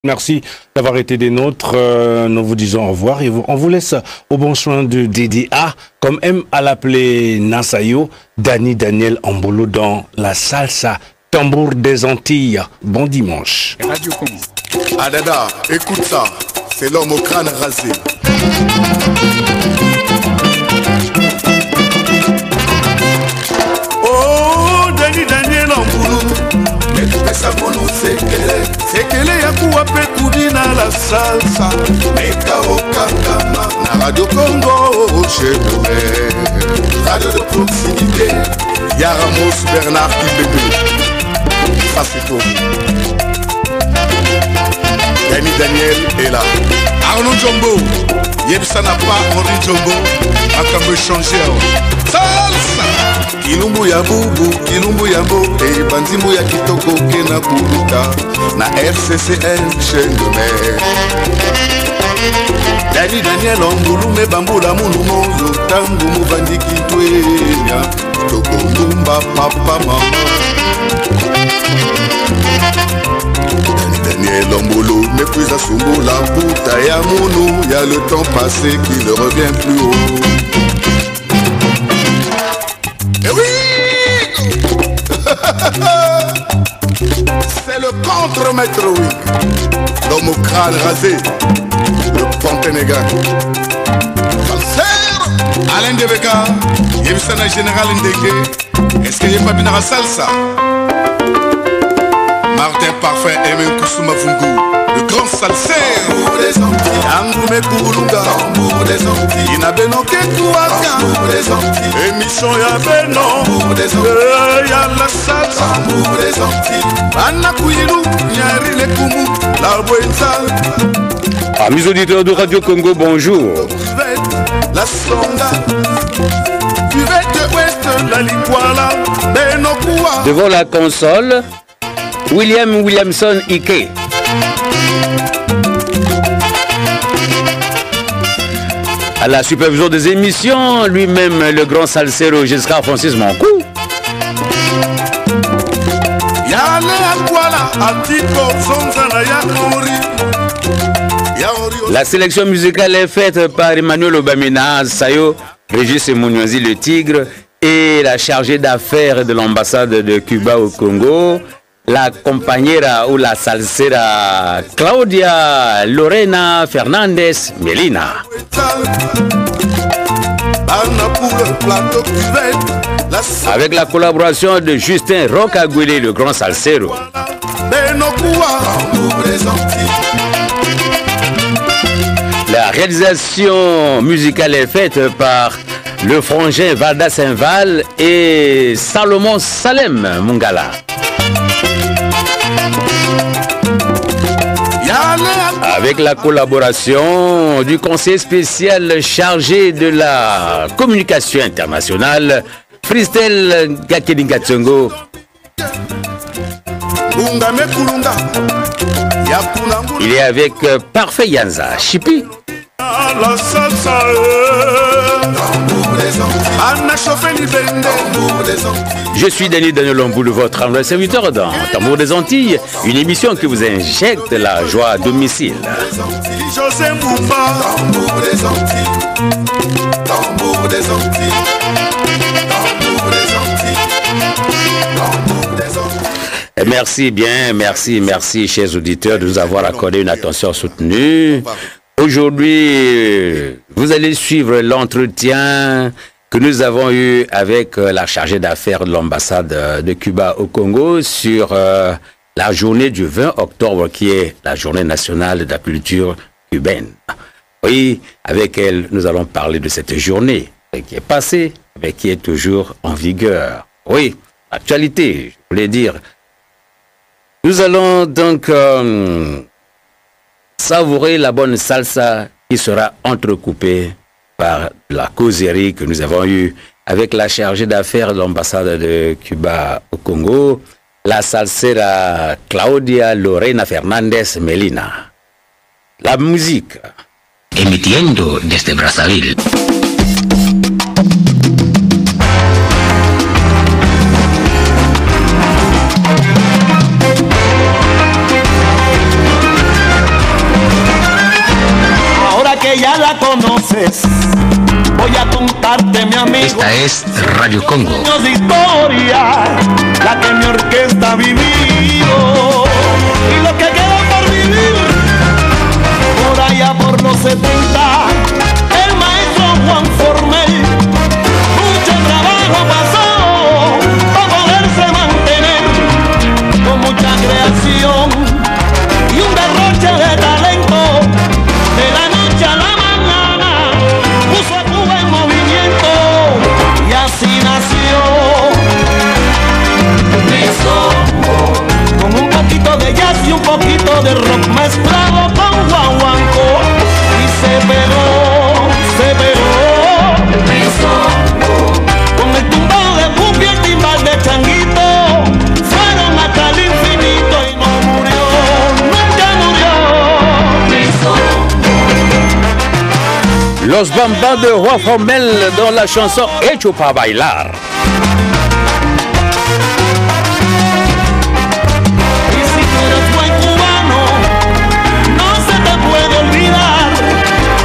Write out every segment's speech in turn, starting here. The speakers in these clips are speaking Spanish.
Merci d'avoir été des nôtres. Nous vous disons au revoir et on vous laisse au bon soin de DDA, comme aime à l'appeler Nasayo, Daniel Ambolo dans la salsa tambour des Antilles. Bon dimanche. Radio Congo. Adada, écoute ça, c'est l'homme au crâne rasé. Oh, Daniel Ambolo. Sekele ya kuwa pekudi na la salsa Meka okangama na Radio Congo Chebele Radio de proximité Yaramos Bernard Kibebe. Ça c'est tout. Daniel est là. Arnaud Jumbo Yebsa n'a pas Henri Jumbo Makambo changé. Salsa Kilumbu ya bubu, kilumbu ya bote Banzimbu ya kitoko kena kuluka Na FCCN Chendome Daniel Ambolo me bambula munu moyo Tangu mubandiki twenya Toko ndumba papa mama Daniel Ambolo me puis à sumbo la puta ya munu Y'a le temps passé qui ne revient plus haut. Eh oui. C'est le contre-maître, oui. L'homme au crâne rasé, le Ponténégal. Salsero Alain Deveka, Yebisana Général Ndeke. Est-ce qu'il n'y a pas bien la salsa? Martin Parfait, Aimé Kusuma Fungu, le grand salsero. Tambour des Antilles, Angoumé Koulounga, tambour des Antilles, Inabeno Ketouaka, tambour des Antilles, émission ya Beno, tambour des Antilles, ya la salsa, tambour des Antilles, Anakuilu, Nyari le Kumu, la Bouenza. Amis auditeurs de Radio Congo, bonjour. La Songa, Cuvette Ouest, la Likwala, Beno Koua. Devant la console, Williamson Ike. À la supervision des émissions, lui-même le grand salsero Giscard Francis Mancou. La sélection musicale est faite par Emmanuel Obamina Sayo, Régis Mouniozi le Tigre et la chargée d'affaires de l'ambassade de Cuba au Congo, la compañera ou la salsera Claudia Lorena Fernandez Melina. Avec la collaboration de Justin Rocagouillet, le grand salsero. La réalisation musicale est faite par le frangin Valda Saint-Val et Salomon Salem Mungala. Avec la collaboration du conseiller spécial chargé de la communication internationale, Christelle Gakelingatsongo. Il est avec Parfait Yanza Chipi. Je suis Daniel Ambolo, votre humble serviteur dans Tambour des Antilles, une émission qui vous injecte la joie à domicile. Merci bien, merci chers auditeurs de nous avoir accordé une attention soutenue. Aujourd'hui, vous allez suivre l'entretien que nous avons eu avec la chargée d'affaires de l'ambassade de Cuba au Congo sur la journée du 20 octobre qui est la journée nationale de la culture cubaine. Oui, avec elle, nous allons parler de cette journée qui est passée, mais qui est toujours en vigueur. Oui, actualité, je voulais dire. Nous allons donc savourer la bonne salsa qui sera entrecoupée par la causerie que nous avons eue avec la chargée d'affaires de l'ambassade de Cuba au Congo, la salsera Claudia Lorena Fernandez Melina. La musique. Emitiendo desde Brazzaville. ya la conoces. Voy a contarte, mi amigo. Esta es Radio Congo. Años de historia, la que mi orquesta ha vivido. Y lo que queda por vivir, por allá por los 70, el maestro Juan Formel, mucho trabajo pasó para poderse mantener, con mucha creación y un derroche de talento. De la noche a la mañana puso a Cuba en movimiento y así nació mi songo, con un poquito de jazz y un poquito de rock mezclado con guaguancó, y se pegó mi songo, con el tumbao de cumbia y el timbal de changuito, fueron hasta el infinito y no murió, nunca murió mi songo. Los Bambas de Juan Formel dans la chanson Hecho para bailar. Y si tú eres buen cubano, no se te puede olvidar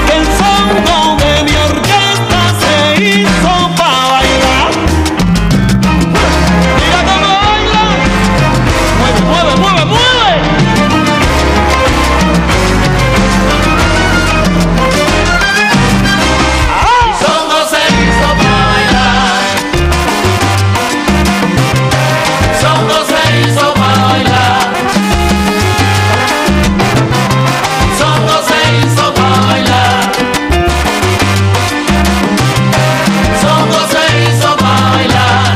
que el songo de mi orquesta se hizo para bailar. Mira cómo baila, mueve, mueve, mueve, mueve. Songo se hizo para bailar. Songo se hizo para bailar. Songo se hizo para bailar. Songo se hizo para bailar.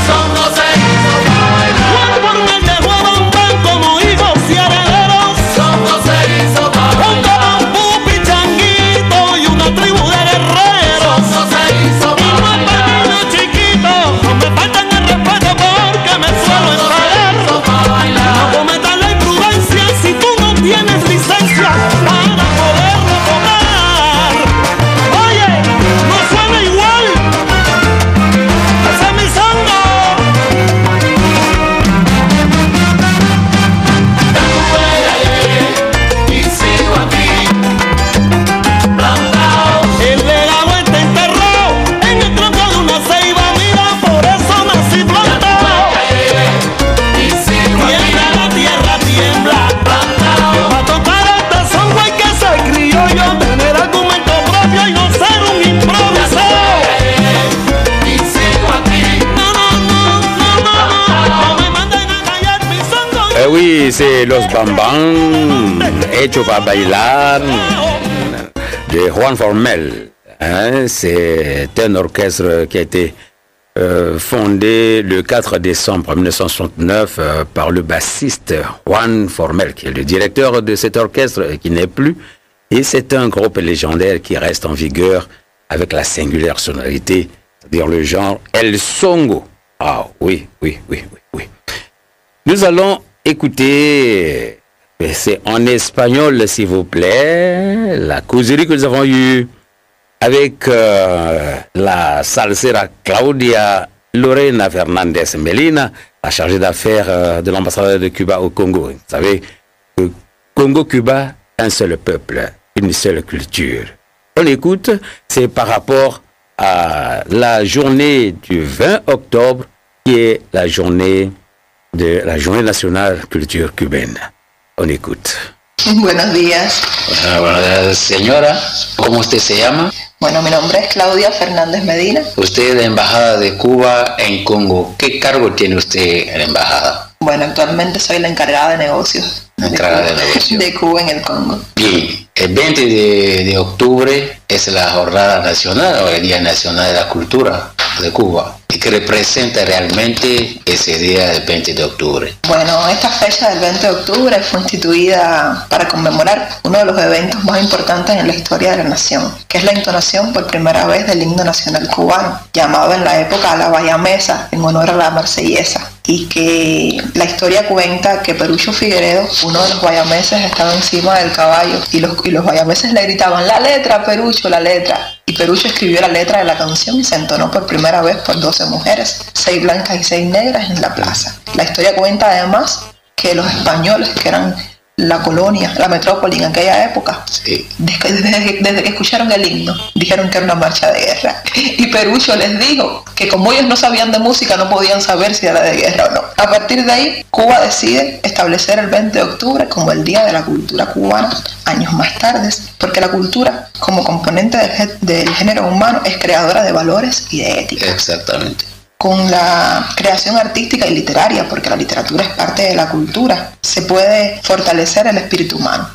Songo se hizo para bailar. Juan Formel dejó a Bambán como hijos y herederos. Songo se hizo para bailar. Un pupi changuito y una tribu de guerreros. Songo se hizo para bailar. Y no es para niños chiquitos, no me faltan el respeto porque me suelo enfadar. No cometas la imprudencia si tú no tienes licencia para poderlo tocar. Oye, no suena igual. Ese es mi songo. Y sigo aquí, plantado. El legado está enterrado en el tronco de una ceiba. Mira, por eso nací plantado. Y sigo aquí. Tiembla la tierra, tiembla, plantado. Para tocar este songo hay que ser criollo, tener argumento propio y no ser un improvisado. Y sigo aquí. No, no, no, no, no, no. No me manden a callar mi songo. Oui, c'est Los Bambam, Hecho para bailar, de Juan Formel. Hein, c'est un orchestre qui a été fondé le 4 décembre 1969 par le bassiste Juan Formel, qui est le directeur de cet orchestre et qui n'est plus. Et c'est un groupe légendaire qui reste en vigueur avec la singulière sonorité, c'est-à-dire le genre El Songo. Ah oui, oui, oui, oui, oui. Nous allons écouter, c'est en espagnol s'il vous plaît, la causerie que nous avons eue avec la salsera Claudia Lorena Fernandez Melina, la chargée d'affaires de l'ambassadeur de Cuba au Congo. Vous savez que Congo-Cuba, un seul peuple, une seule culture. On écoute, c'est par rapport à la journée du 20 octobre, qui est la journée nacional culture cubaine. On écoute. Buenos días. Buenos días, señora. ¿Cómo usted se llama? Bueno, mi nombre es Claudia Fernández Medina. Usted es de la Embajada de Cuba en Congo. ¿Qué cargo tiene usted en la embajada? Bueno, actualmente soy la encargada de negocios. Encargada de negocios. De Cuba en el Congo. Bien, el 20 de octubre es la jornada nacional o el Día Nacional de la Cultura de Cuba. ¿Y qué representa realmente ese día del 20 de octubre? Bueno, esta fecha del 20 de octubre fue instituida para conmemorar uno de los eventos más importantes en la historia de la nación, que es la entonación por primera vez del himno nacional cubano, llamado en la época la bayamesa, en honor a la marsellesa. Y que la historia cuenta que Perucho Figueredo, uno de los guayameses, estaba encima del caballo y los guayameses le gritaban: la letra, Perucho, la letra. Y Perucho escribió la letra de la canción y se entonó por primera vez por 12 mujeres, 6 blancas y 6 negras en la plaza. La historia cuenta además que los españoles, que eran la colonia, la metrópoli en aquella época. Sí. Desde que escucharon el himno, dijeron que era una marcha de guerra. Y Perucho les dijo que como ellos no sabían de música, no podían saber si era de guerra o no. A partir de ahí, Cuba decide establecer el 20 de octubre como el Día de la Cultura Cubana, años más tarde, porque la cultura, como componente del género humano, es creadora de valores y de ética. Exactamente. Con la creación artística y literaria, porque la literatura es parte de la cultura, se puede fortalecer el espíritu humano.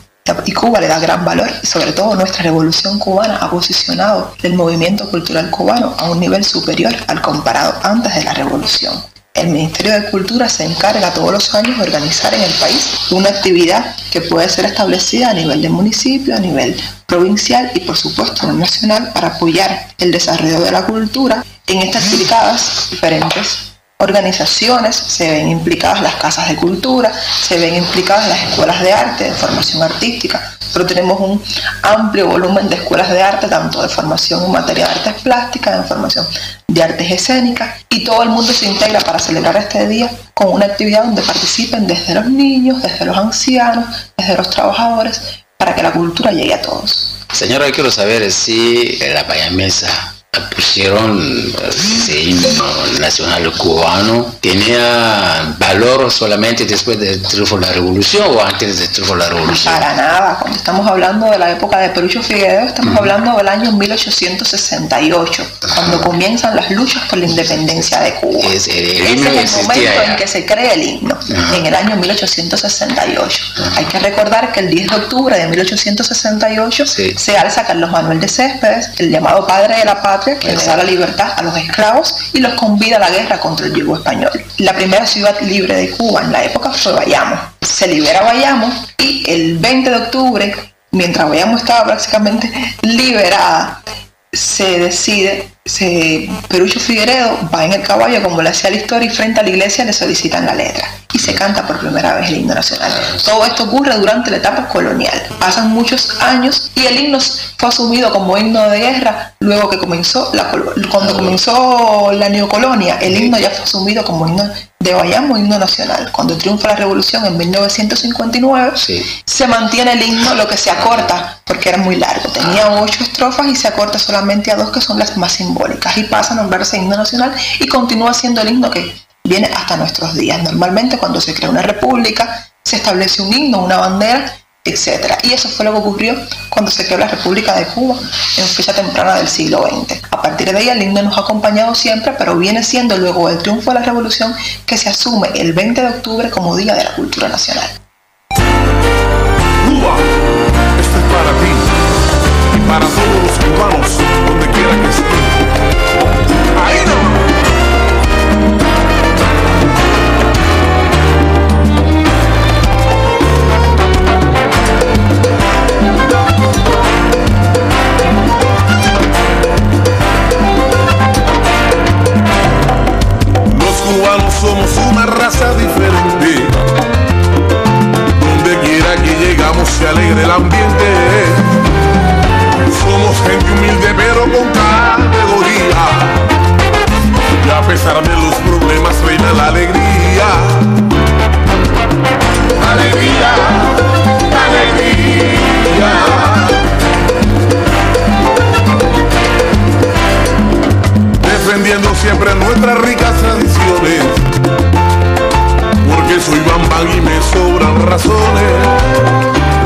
Y Cuba le da gran valor, y sobre todo nuestra revolución cubana ha posicionado el movimiento cultural cubano a un nivel superior al comparado antes de la revolución. El Ministerio de Cultura se encarga todos los años de organizar en el país una actividad que puede ser establecida a nivel de municipio, a nivel provincial y por supuesto nacional para apoyar el desarrollo de la cultura. En estas actividades diferentes organizaciones se ven implicadas las casas de cultura, se ven implicadas las escuelas de arte, de formación artística, pero tenemos un amplio volumen de escuelas de arte, tanto de formación en materia de artes plásticas, de formación de artes escénicas, y todo el mundo se integra para celebrar este día con una actividad donde participen desde los niños, desde los ancianos, desde los trabajadores, para que la cultura llegue a todos. Señora, quiero saber si la payamesa pusieron ese himno nacional cubano, ¿tenía valor solamente después del triunfo de la revolución o antes del triunfo de la revolución? Para nada, cuando estamos hablando de la época de Perucho Figueredo, estamos hablando del año 1868, cuando comienzan las luchas por la independencia de Cuba. El himno es el momento en que se crea el himno, en el año 1868. Hay que recordar que el 10 de octubre de 1868 se alza Carlos Manuel de Céspedes, el llamado padre de la patria, que le da la libertad a los esclavos y los convida a la guerra contra el yugo español. La primera ciudad libre de Cuba en la época fue Bayamo. Se libera Bayamo y el 20 de octubre, mientras Bayamo estaba prácticamente liberada, se decide, Perucho Figueredo va en el caballo como le hacía la historia y frente a la iglesia le solicitan la letra y se canta por primera vez el himno nacional. Todo esto ocurre durante la etapa colonial. Pasan muchos años y el himno fue asumido como himno de guerra luego que cuando comenzó la neocolonia. El himno ya fue asumido como himno de Bayamo, himno nacional. Cuando triunfa la revolución en 1959, se mantiene el himno, lo que se acorta porque era muy largo. Tenía 8 estrofas y se acorta solamente a 2, que son las más simbólicas, y pasa a nombrarse himno nacional y continúa siendo el himno que viene hasta nuestros días. Normalmente cuando se crea una república se establece un himno, una bandera, etc. Y eso fue lo que ocurrió cuando se creó la República de Cuba en fecha temprana del siglo XX. A partir de ahí el himno nos ha acompañado siempre, pero viene siendo luego del triunfo de la revolución que se asume el 20 de octubre como Día de la Cultura Nacional. Cuba, esto es para ti y para todos los cubanos, donde quiera que estén. Ahí no. Somos una raza diferente. Donde quiera que llegamos se alegra el ambiente. Somos gente humilde pero con categoría. Y a pesar de los problemas reina la alegría. Alegría, alegría. Defendiendo siempre nuestras ricas tradiciones, porque soy bambán y me sobran razones.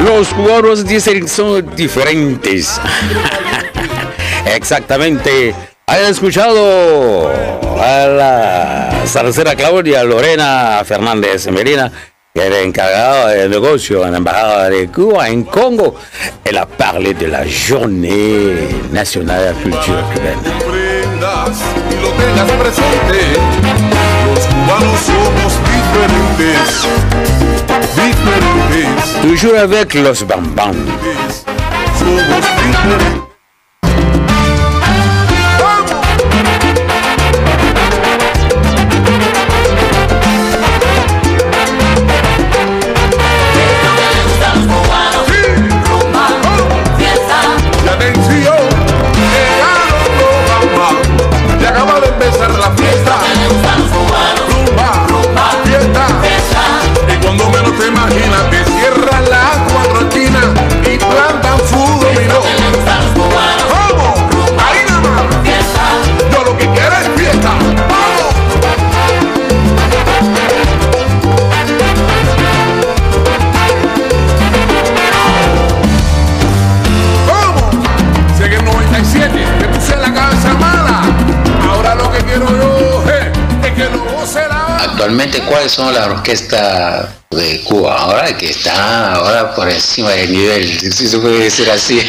Los cubanos dicen son diferentes. Exactamente. Han escuchado a la salsera Claudia Lorena Fernández Medina, que era encargada de negocio en la embajada de Cuba en Congo. Elle a parlé de la journée nationale de la culture cubaine. Y lo tengas presente, los cubanos somos diferentes, diferentes. Toujours avec los bambam. Somos diferentes. Imagínate, cierra la cuáles son las orquestas de Cuba ahora que están ahora por encima del nivel, si se puede decir así.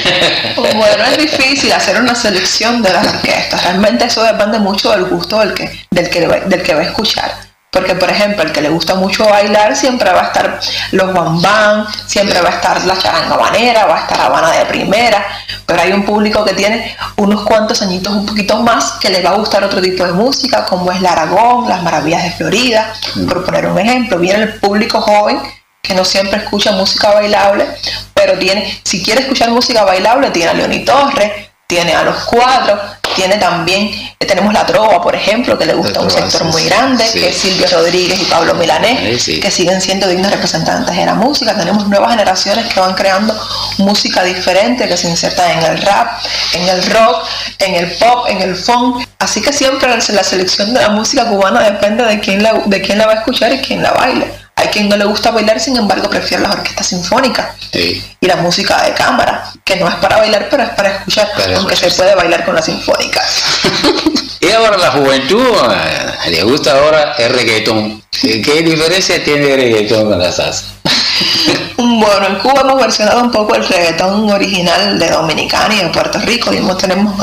Bueno, es difícil hacer una selección de las orquestas. Realmente eso depende mucho del gusto del que va a escuchar. Porque, por ejemplo, el que le gusta mucho bailar siempre va a estar los bambán, siempre va a estar la charanga habanera, va a estar Habana de primera, pero hay un público que tiene unos cuantos añitos un poquito más que le va a gustar otro tipo de música, como es la Aragón, las Maravillas de Florida, por poner un ejemplo. Viene el público joven que no siempre escucha música bailable, pero si quiere escuchar música bailable, tiene a Leoni Torres, tiene a Los Cuatro, tiene también, tenemos la trova, por ejemplo, que le gusta a un sector muy grande, sí, que es Silvio Rodríguez y Pablo Milanés, sí, que siguen siendo dignos representantes de la música. Tenemos nuevas generaciones que van creando música diferente, que se insertan en el rap, en el rock, en el pop, en el funk. Así que siempre la selección de la música cubana depende de quién la va a escuchar y quién la baile. Hay quien no le gusta bailar, sin embargo prefiere las orquestas sinfónicas, sí, y la música de cámara, que no es para bailar, pero es para escuchar, aunque se puede bailar con la sinfónica. Y ahora la juventud le gusta ahora el reggaetón. ¿Qué diferencia tiene el reggaetón con la salsa? Bueno, en Cuba hemos versionado un poco el reggaetón original de Dominicana y de Puerto Rico, y tenemos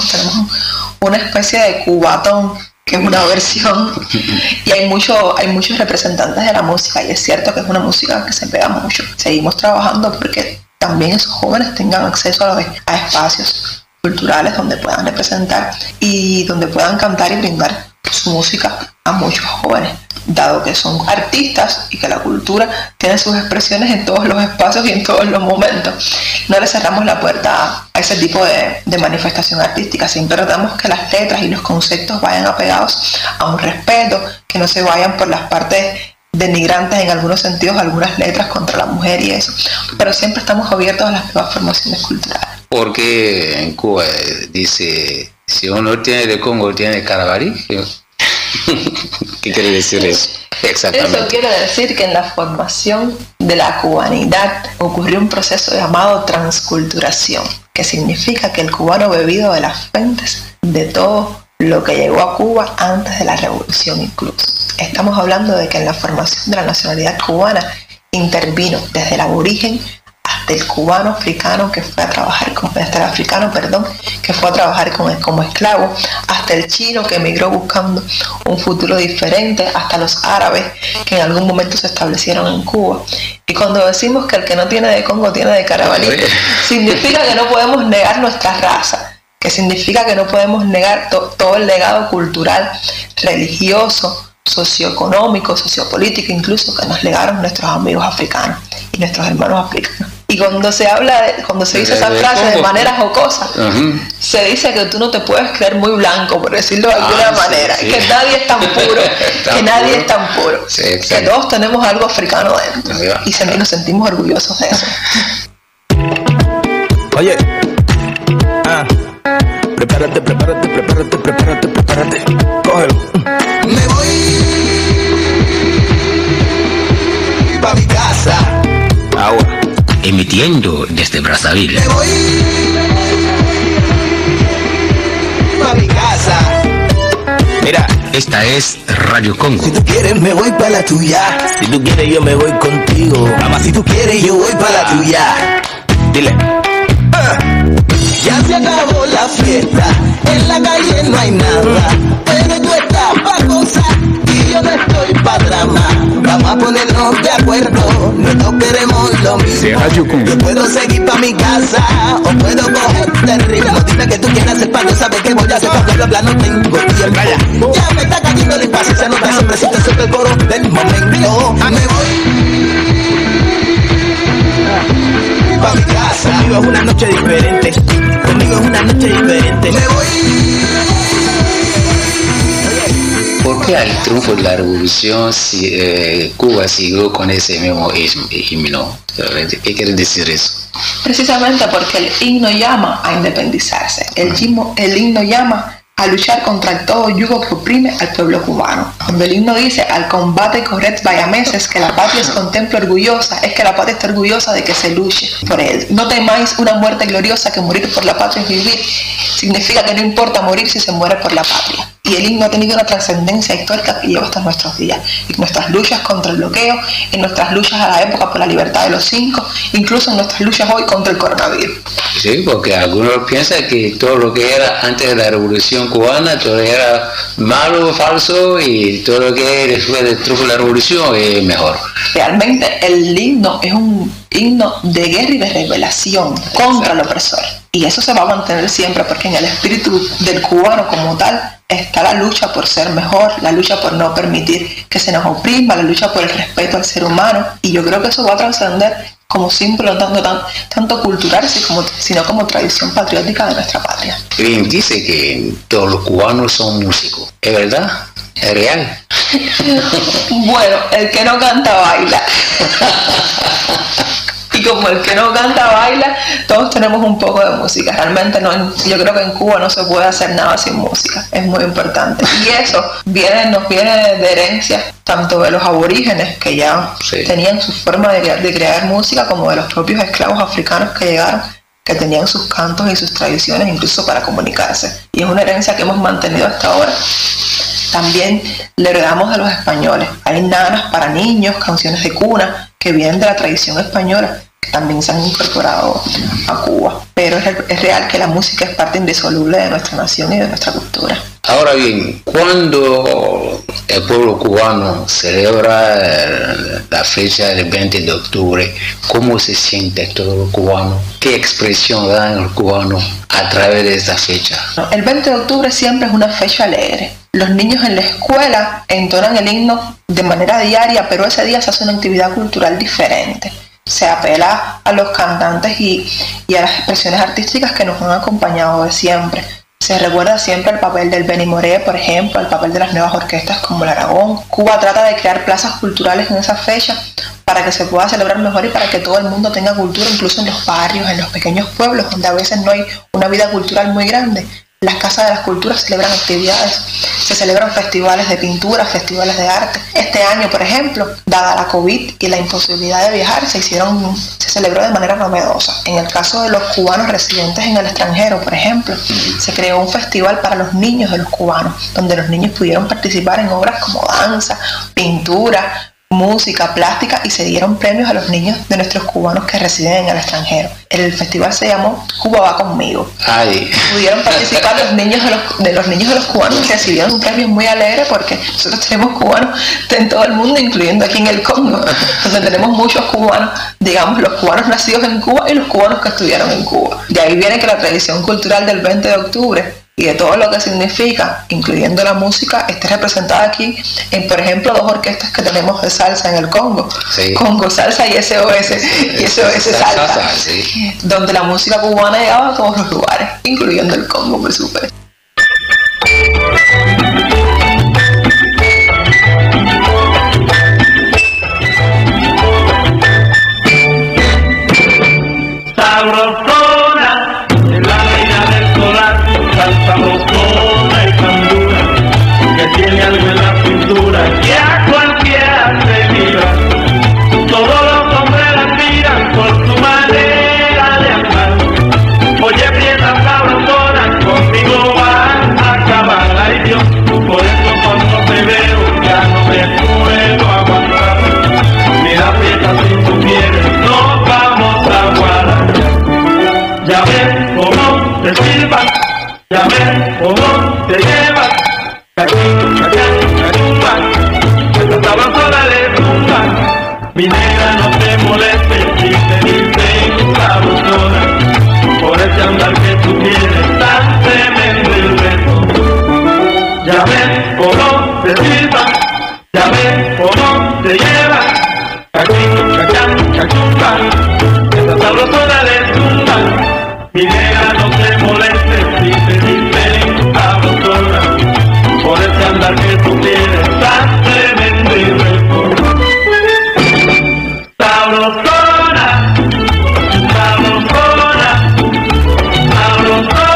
una especie de cubatón, que es una versión, y hay muchos representantes de la música, y es cierto que es una música que se pega mucho. Seguimos trabajando porque también esos jóvenes tengan acceso a espacios culturales donde puedan representar y donde puedan cantar y brindar su música a muchos jóvenes, dado que son artistas y que la cultura tiene sus expresiones en todos los espacios y en todos los momentos. No le cerramos la puerta a ese tipo de manifestación artística. Siempre tratamos que las letras y los conceptos vayan apegados a un respeto, que no se vayan por las partes denigrantes en algunos sentidos, algunas letras contra la mujer y eso, pero siempre estamos abiertos a las nuevas formaciones culturales. Porque en Cuba dice, si uno tiene de Congo, tiene de Carabalí. ¿Qué quiere decir eso? Exactamente. Eso quiere decir que en la formación de la cubanidad ocurrió un proceso llamado transculturación, que significa que el cubano bebido de las fuentes de todo lo que llegó a Cuba antes de la revolución incluso. Estamos hablando de que en la formación de la nacionalidad cubana intervino desde el aborigen hasta el cubano africano que fue a trabajar como esclavo, hasta el chino que emigró buscando un futuro diferente, hasta los árabes que en algún momento se establecieron en Cuba. Y cuando decimos que el que no tiene de Congo tiene de Carabalí, significa que no podemos negar nuestra raza, que significa que no podemos negar todo el legado cultural, religioso, socioeconómico, sociopolítico, incluso que nos legaron nuestros amigos africanos y nuestros hermanos africanos. Y cuando se dice esa frase de manera jocosa, se dice que tú no te puedes creer muy blanco, por decirlo de alguna manera, sí. Que nadie es tan puro, nadie es tan puro, sí, que todos tenemos algo africano dentro, y nos sentimos orgullosos de eso. Oye, prepárate, cógelo. Me voy pa' mi casa. Ahora. Emitiendo desde Brazzaville. Me voy pa' mi casa. Mira, esta es Radio Congo. Si tú quieres me voy pa' la tuya. Si tú quieres yo me voy contigo. Mamá, si tú quieres yo voy pa' la tuya. Dile. Ya se acabó la fiesta, en la calle no hay nada, pero tú estás pa' gozar y yo no estoy pa' drama. Vamos a ponernos de acuerdo, nosotros queremos lo mismo. Yo puedo seguir pa' mi casa o puedo cogerte el ritmo. Dime que tú quieres hacer pa' no saber qué voy a hacer, bla bla, no tengo tiempo. Ya me está cayendo la impaciencia, no te siempre si te suelto el coro del momento. Me voy pa' mi casa. Conmigo es una noche diferente. Conmigo es una noche diferente. Me voy. ¿Por qué al triunfo de la revolución Cuba siguió con ese mismo himno? ¿Qué quiere decir eso? Precisamente porque el himno llama a independizarse. El himno llama a luchar contra todo yugo que oprime al pueblo cubano. Cuando el himno dice al combate corred vayameses, que la patria es contemplo orgullosa, es que la patria está orgullosa de que se luche por él. No temáis una muerte gloriosa, que morir por la patria es vivir. Significa que no importa morir si se muere por la patria. Y el himno ha tenido una trascendencia histórica que lleva hasta nuestros días. En nuestras luchas contra el bloqueo, en nuestras luchas a la época por la libertad de los 5, incluso en nuestras luchas hoy contra el coronavirus. Sí, porque algunos piensan que todo lo que era antes de la Revolución Cubana, todo era malo, falso, y todo lo que después del triunfo de la Revolución es mejor. Realmente el himno es un himno de guerra y de revelación contra el opresor. Y eso se va a mantener siempre, porque en el espíritu del cubano como tal está la lucha por ser mejor, la lucha por no permitir que se nos oprima, la lucha por el respeto al ser humano. Y yo creo que eso va a trascender como símbolo tanto cultural sino como tradición patriótica de nuestra patria. Bien, dice que todos los cubanos son músicos. ¿Es verdad? ¿Es real? Bueno, el que no canta baila. Y como el que no canta baila, todos tenemos un poco de música. Realmente yo creo que en Cuba no se puede hacer nada sin música. Es muy importante. Y eso nos viene de herencia tanto de los aborígenes, que ya tenían su forma de crear música, como de los propios esclavos africanos que llegaron, que tenían sus cantos y sus tradiciones incluso para comunicarse. Y es una herencia que hemos mantenido hasta ahora. También le heredamos de los españoles. Hay nanas para niños, canciones de cuna, que vienen de la tradición española, que también se han incorporado a Cuba. Pero es real que la música es parte indisoluble de nuestra nación y de nuestra cultura. Ahora bien, cuando el pueblo cubano celebra la fecha del 20 de octubre, ¿cómo se siente todo el cubano? ¿Qué expresión dan los cubanos a través de esa fecha? El 20 de octubre siempre es una fecha alegre. Los niños en la escuela entonan el himno de manera diaria, pero ese día se hace una actividad cultural diferente. Se apela a los cantantes y a las expresiones artísticas que nos han acompañado de siempre. Se recuerda siempre el papel del Benny Moré, por ejemplo, el papel de las nuevas orquestas como el Aragón. Cuba trata de crear plazas culturales en esa fecha para que se pueda celebrar mejor y para que todo el mundo tenga cultura, incluso en los barrios, en los pequeños pueblos, donde a veces no hay una vida cultural muy grande. Las casas de las culturas celebran actividades, se celebran festivales de pintura, festivales de arte. Este año, por ejemplo, dada la COVID y la imposibilidad de viajar, se celebró de manera novedosa. En el caso de los cubanos residentes en el extranjero, por ejemplo, se creó un festival para los niños de los cubanos, donde los niños pudieron participar en obras como danza, pintura, música, plástica, y se dieron premios a los niños de nuestros cubanos que residen en el extranjero. El festival se llamó Cuba va conmigo. Ay. Pudieron participar los niños de los cubanos, que recibieron un premio muy alegre, porque nosotros tenemos cubanos en todo el mundo, incluyendo aquí en el Congo, donde tenemos muchos cubanos, digamos, los cubanos nacidos en Cuba y los cubanos que estudiaron en Cuba. De ahí viene que la tradición cultural del 20 de octubre y de todo lo que significa, incluyendo la música, esté representada aquí en, por ejemplo, 2 orquestas que tenemos de salsa en el Congo, Congo Salsa y SOS Salsa, donde la música cubana llegaba a todos los lugares, incluyendo el Congo, por supuesto. Sabrosona, en la reina del solar, sabrosona y tan dura, que tiene algo en la cintura que a cualquiera se mira. Todos los hombres la miran por su manera de amar. Oye, prieta sabrosona, conmigo vas a acabar. Ay Dios, por eso cuando te veo ya no me puedo aguantar. Mira, prieta, si tú quieres nos vamos a guardar. Ya ves cómo te silbas, ya ves cómo te llevas. Cachín, cachán, cachumba, esta sabrosona de tumba. Mi negra, no te molestes si te dicen sabrosona, por ese andar que tú tienes tan tremendo y reto. Ya ves cómo te silbas, ya ves cómo te llevas. Cachín, cachán, cachumba, esta sabrosona de tumba. Mi negra, no te molestes si te dicen sabrosona, por ese andar que tú tienes tan tremendo y reto. Sabrosona, sabrosona, sabrosona.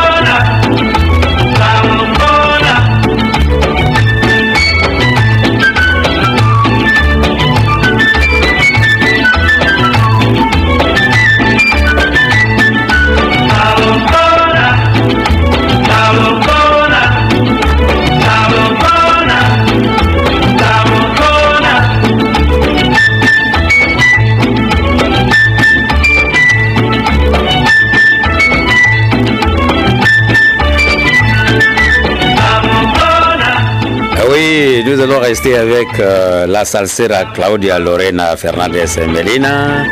rester avec la salsera Claudia Lorena Fernandez Melina,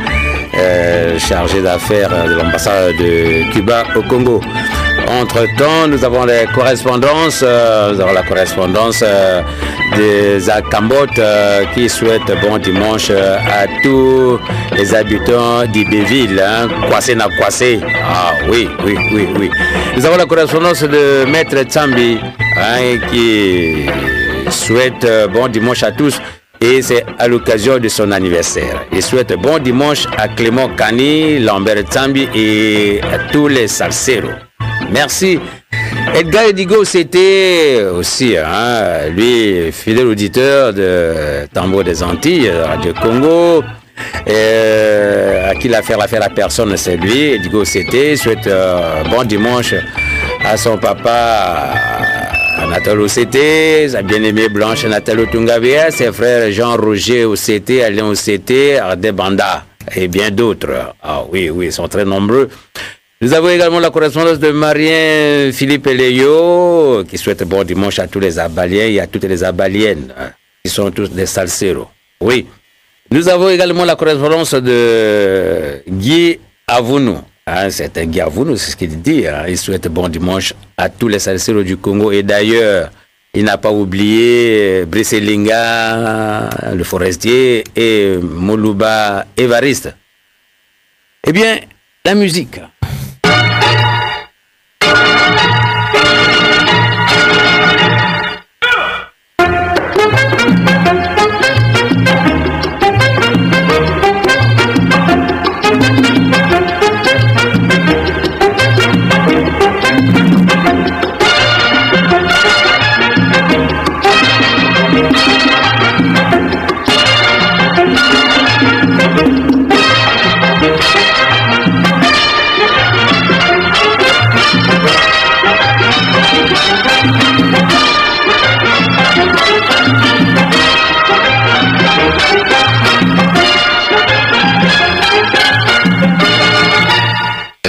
chargée d'affaires de l'ambassade de Cuba au Congo. Entre-temps, nous avons les correspondances, la correspondance des Akambotes qui souhaite bon dimanche à tous les habitants d'Ibéville, Kwasé na Kwasé. Ah oui. Nous avons la correspondance de Maître Tsambi qui souhaite bon dimanche à tous et c'est à l'occasion de son anniversaire. Il souhaite bon dimanche à Clément Kani, Lambert Tsambi et à tous les salseros. Merci. Edgar Edigo, c'était aussi, lui, fidèle auditeur de Tambour des Antilles, Radio Congo, à qui l'affaire à personne, c'est lui. Edigo, c'était, souhaite bon dimanche à son papa, Anatole OCT, sa bien-aimée Blanche Nathalie Otungavia, ses frères Jean-Roger OCT, Alain OCT, Ardé Banda et bien d'autres. Ah oui, ils sont très nombreux. Nous avons également la correspondance de Marien Philippe Eleyo qui souhaite bon dimanche à tous les Abaliens et à toutes les Abaliennes qui sont tous des salseros. Oui. Nous avons également la correspondance de Guy Avounou. C'est un Guy Avounou, c'est ce qu'il dit. Il souhaite bon dimanche à tous les salseros du Congo. Et d'ailleurs, il n'a pas oublié Brisselinga, le forestier, et Moluba Évariste. Eh bien, la musique.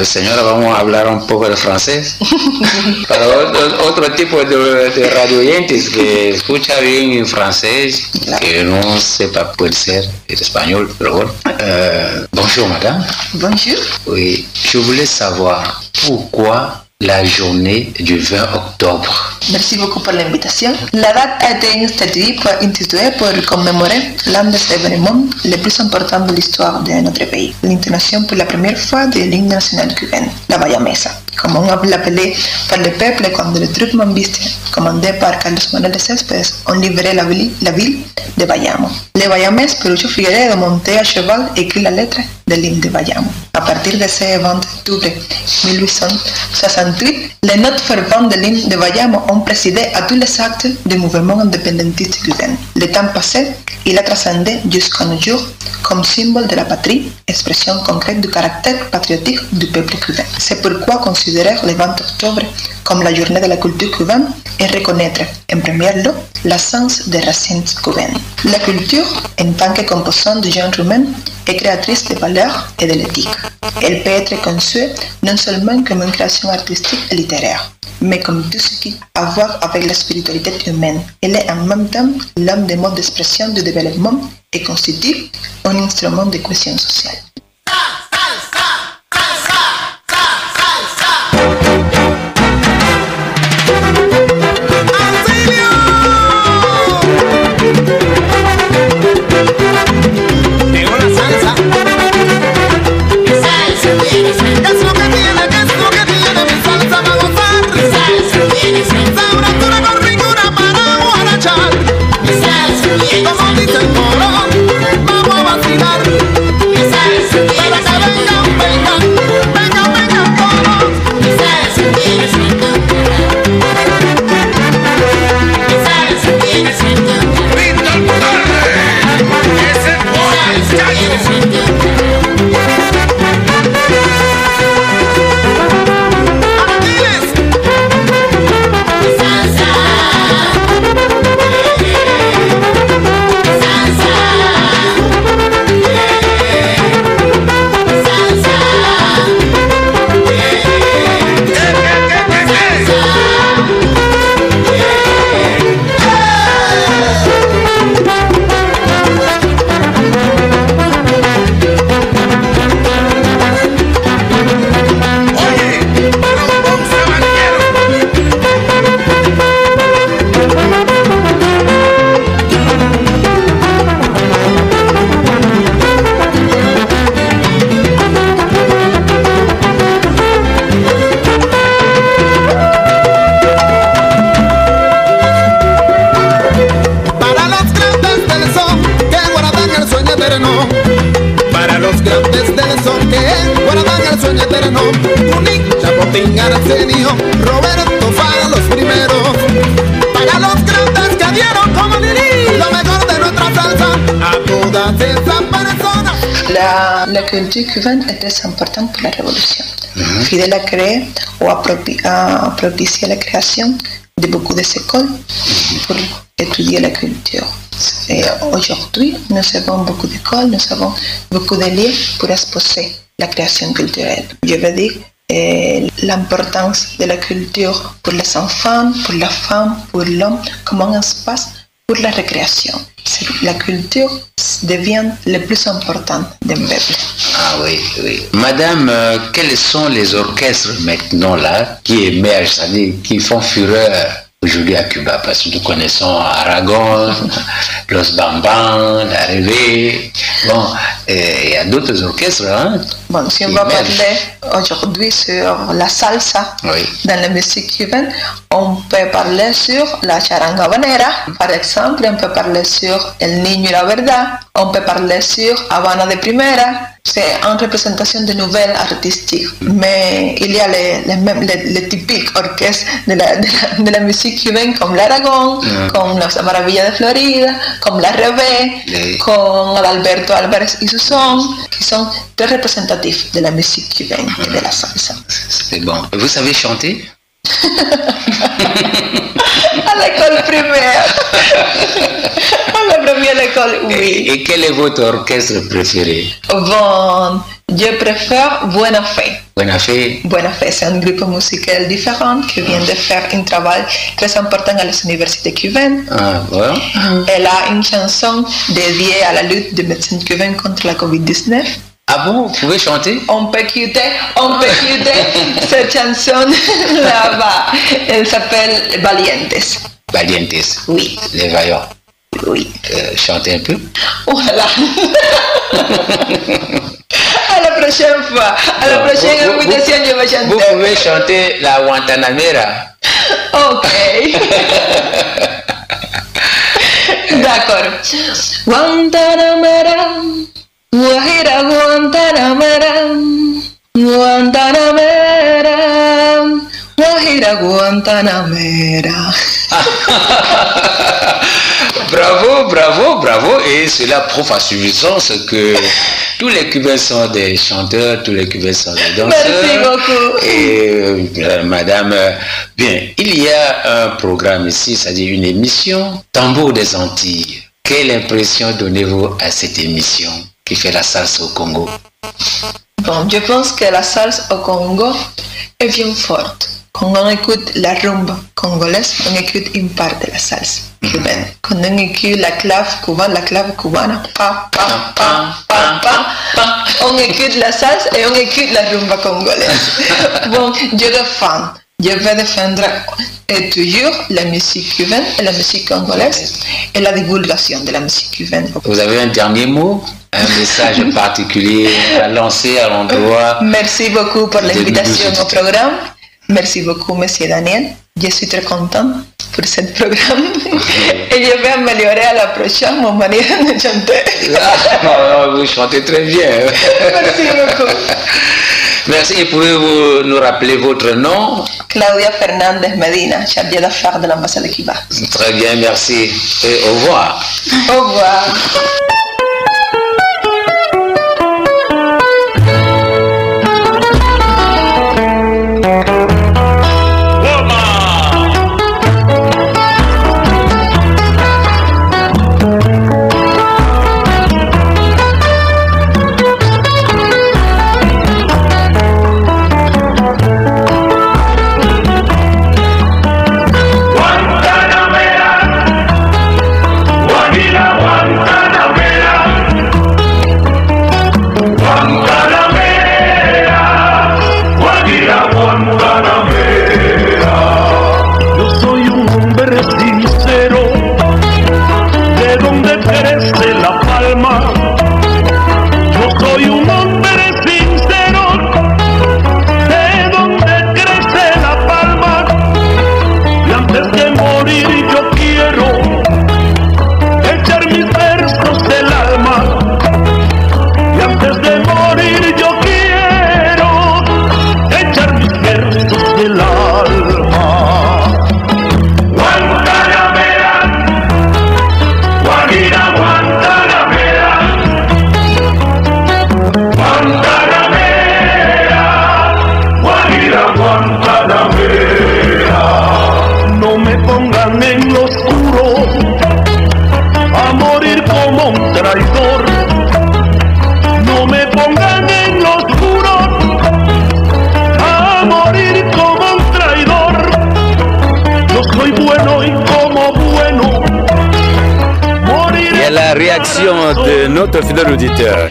Señora, vamos a hablar un poco de francés. Para otro tipo de radio oyentes que escucha bien francés, que no sepa, puede ser el español, pero bueno. Bonjour, madame. Bonjour. Oui, je voulais savoir pourquoi la journée du 20 octobre. Merci beaucoup pour l'invitation. La date a été instituée pour commémorer l'un des événements les plus importants de l'histoire de notre pays, l'intonation pour la première fois de l'hymne national cubain, la Bayamesa, comme on l'appelait par le peuple quand les troupes mambistes, commandées par Carlos Manuel de Céspedes, ont libéré la ville de Bayamo. Les Bayamés, Perucho Figueredo, monté à cheval, écrit la lettre de l'hymne de Bayamo. À partir de ce 20 octobre 1868, les notes ferventes de l'hymne de Bayamo ont présidé à tous les actes du mouvement indépendantiste cubain. Le temps passé, il a transcendé jusqu'à nos jours comme symbole de la patrie, expression concrète du caractère patriotique du peuple cubain. C'est pourquoi considérer le 20 octobre comme la journée de la culture cubaine et reconnaître, en premier lieu, l'essence des racines cubaines. La culture, en tant que composante du genre humain, est créatrice de valeurs et de l'éthique. Elle peut être conçue non seulement comme une création artistique et littéraire, mais comme tout ce qui a à voir avec la spiritualité humaine. Elle est en même temps l'un des modes d'expression du développement et constitue un instrument de cohésion sociale. Como dice el coro, vamos a vacilar. guardan el sueño eterno. Junín, Chapotín, Arsenio, Roberto fueron los primeros. Para los grandes que dieron, como diría, lo mejor de nuestra salsa a todas esas personas. La culture cubaine est très importante pour la révolution. Fidel a créé ou a propicié la création de beaucoup d'écoles pour étudier la culture. Et aujourd'hui, nous avons beaucoup d'écoles, nous avons beaucoup de lieux pour exposer la création culturelle. Je veux dire l'importance de la culture pour les enfants, pour la femme, pour l'homme, comme un espace pour la récréation. La culture devient le plus important d'un peuple. Ah oui, oui. Madame, quels sont les orchestres maintenant là qui émergent, c'est-à-dire qui font fureur aujourd'hui à Cuba? Parce que nous connaissons Aragon, Los Bambam, la Rêve. Bon, il y a d'autres orchestres. Hein, bon, si on va parler aujourd'hui sur la salsa dans la musique cubaine, on peut parler sur la charanga habanera, par exemple, on peut parler sur El Niño y la Verdad, on peut parler sur Habana de Primera. C'est en représentation de nouvelles artistiques, mais il y a les typiques orchestres de la musique cubaine comme l'Aragon, comme la Maravilla de Florida, comme la Rêve, comme Alberto Álvarez y Susón, qui sont très représentatifs de la musique cubaine et de la salsa. C'est bon. Vous savez chanter? À l'école primaire. À la première école, oui. Et quel est votre orchestre préféré? Bon, je préfère Buena Fe. Buena Fe. Buena Fe, c'est un groupe musical différent qui vient de faire un travail très important à les universités cubaines. Ah, ouais. Elle a une chanson dédiée à la lutte des médecins cubains contre la COVID-19. Ah bon, vous pouvez chanter? On peut écouter cette chanson là-bas. Elle s'appelle Valientes. Valientes. Oui. Les vaillants. Oui. Chantez un peu. Voilà. À la prochaine fois. À la prochaine invitation, je vais chanter. Vous pouvez chanter la Guantanamera. Ok. D'accord. Guantanamera. Guajira Guantanamera, Guantanamera, Guajira Guantanamera. Bravo, bravo, bravo. Et cela prouve à suffisance que tous les Cubains sont des chanteurs, tous les Cubains sont des danseurs. Merci beaucoup. Et madame, bien, il y a un programme ici, c'est-à-dire une émission, Tambour des Antilles. Quelle impression donnez-vous à cette émission qui fait la salsa au Congo? Bon, je pense que la salsa au Congo est bien forte. Quand on écoute la rumba congolaise, on écoute une part de la salsa cubaine. Quand on écoute la clave cubana, pa, pa, pa, pa, pa, pa, on écoute la salsa et on écoute la rumba congolaise. Bon, je suis fan. Je vais défendre toujours la musique cubaine et la musique congolaise et la divulgation de la musique cubaine. Vous avez un dernier mot? Un message particulier à lancer à l'endroit? Merci beaucoup pour l'invitation au programme. Merci beaucoup, Monsieur Daniel. Je suis très content pour ce programme. Et je vais améliorer à la prochaine mon manière de chanter. Vous chantez très bien. Merci beaucoup. Merci. Et pouvez-vous nous rappeler votre nom? Claudia Fernandez Medina, chargée d'affaires de l'ambassade de Cuba. Très bien, merci. Et au revoir. Au revoir. Guantanamera, Guajira Guantanamera. notre fidèle auditeur.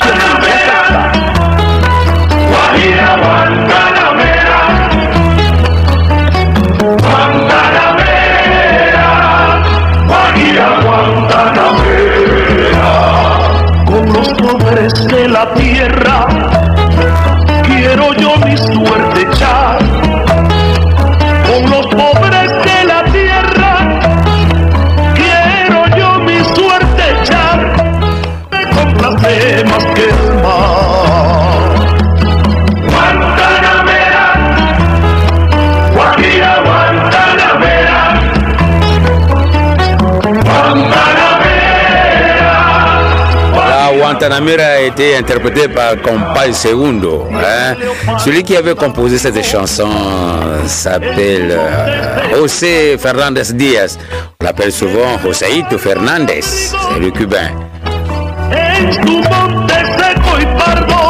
Con los pobres de la tierra quiero yo mi suerte echar. Con los pobres de la tierra quiero yo mi suerte echar. Me complace más que el mar. Guantanamera, Guajira Guantanamera, Guantanamera. La Guantanamera a été interprétée par Compay Segundo. Hein? Celui qui avait composé cette chanson s'appelle José Fernandez Díaz. On l'appelle souvent Joséito Fernandez, c'est le cubain. En tu monte seco y pardo,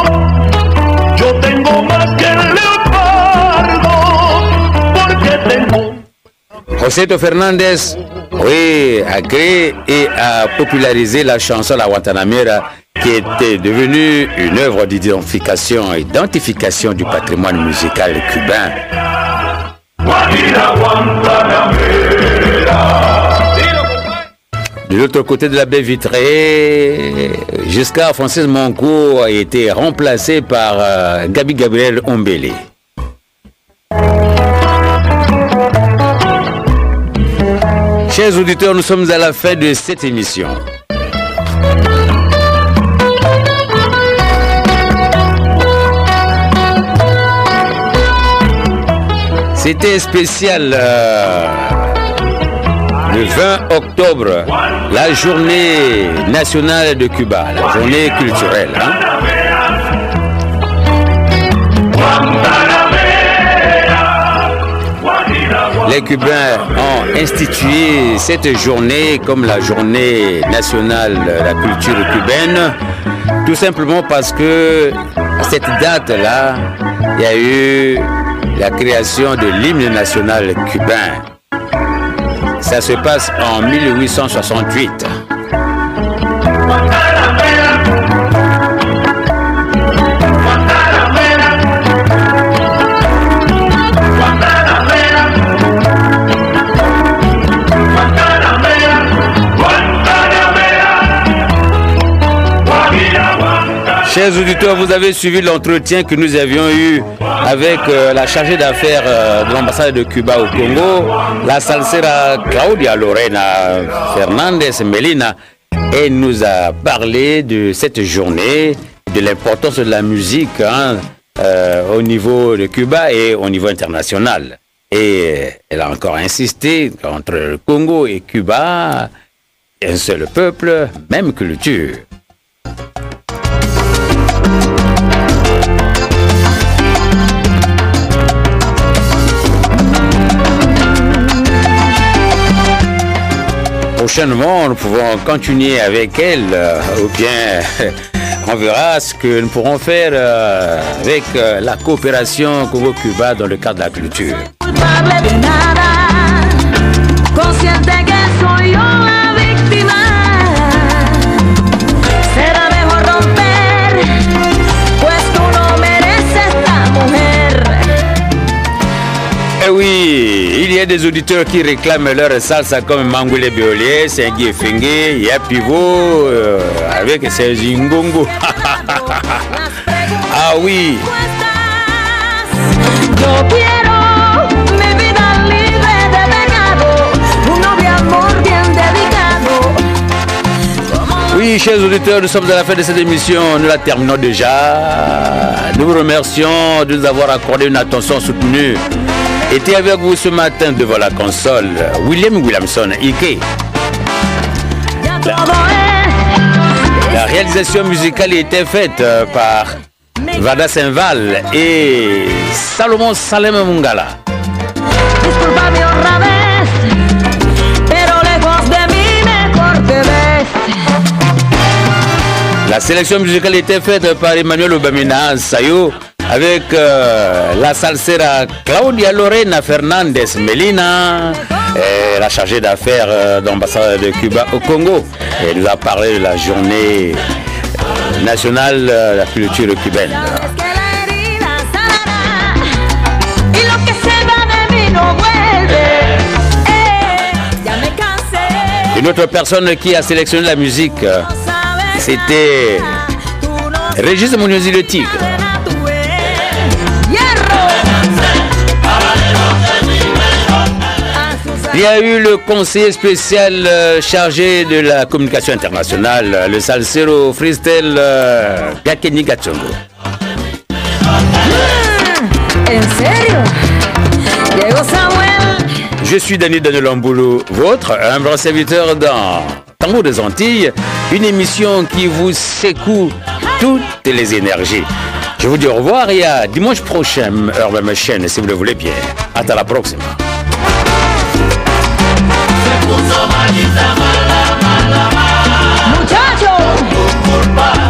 yo tengo más que el leopardo, porque tengo. Joséito Fernandez, oui, a créé et a popularisé la chanson La Guantanamera, qui était devenue une œuvre d'identification et d'identification du patrimoine musical cubain. De l'autre côté de la baie vitrée, jusqu'à Francis Moncourt a été remplacé par Gaby Gabriel Ombele. Chers auditeurs, nous sommes à la fin de cette émission. C'était spécial le 20 octobre, la journée nationale de Cuba, la journée culturelle. Hein? Les Cubains ont institué cette journée comme la journée nationale de la culture cubaine, tout simplement parce que à cette date-là, il y a eu la création de l'hymne national cubain. Ça se passe en 1868. Chers auditeurs, vous avez suivi l'entretien que nous avions eu avec la chargée d'affaires de l'ambassade de Cuba au Congo, la salsera Claudia Lorena Fernandez Melina. Elle nous a parlé de cette journée, de l'importance de la musique au niveau de Cuba et au niveau international. Et elle a encore insisté qu'entre le Congo et Cuba, un seul peuple, même culture. Prochainement, nous pouvons continuer avec elle, ou bien on verra ce que nous pourrons faire avec la coopération Congo-Cuba dans le cadre de la culture. Eh oui, il y a des auditeurs qui réclament leur salsa comme Mangouile Béolier, Sengi Fengue, Yapivo, avec ses Zingongo. Ah oui. Oui, chers auditeurs, nous sommes à la fin de cette émission. Nous la terminons déjà. Nous vous remercions de nous avoir accordé une attention soutenue. Était avec vous ce matin devant la console William Williamson Ike. La réalisation musicale était faite par Vada Saint-Val et Salomon Salem Mungala. La sélection musicale était faite par Emmanuel Obamina Sayo avec la salsera Claudia Lorena Fernandez Melina, la chargée d'affaires d'ambassade de Cuba au Congo. Elle nous a parlé de la journée national de la culture cubaine. Une autre personne qui a sélectionné la musique, c'était Régis Muñoz le Tigre. Il y a eu le conseiller spécial chargé de la communication internationale, le salsero freestyle Gakeni Gatsongo. Je suis Daniel Amboulou, votre humble serviteur dans Tambour des Antilles, une émission qui vous secoue toutes les énergies. Je vous dis au revoir et à dimanche prochain, heure de ma chaîne, si vous le voulez bien. Hasta la próxima. Muchacho,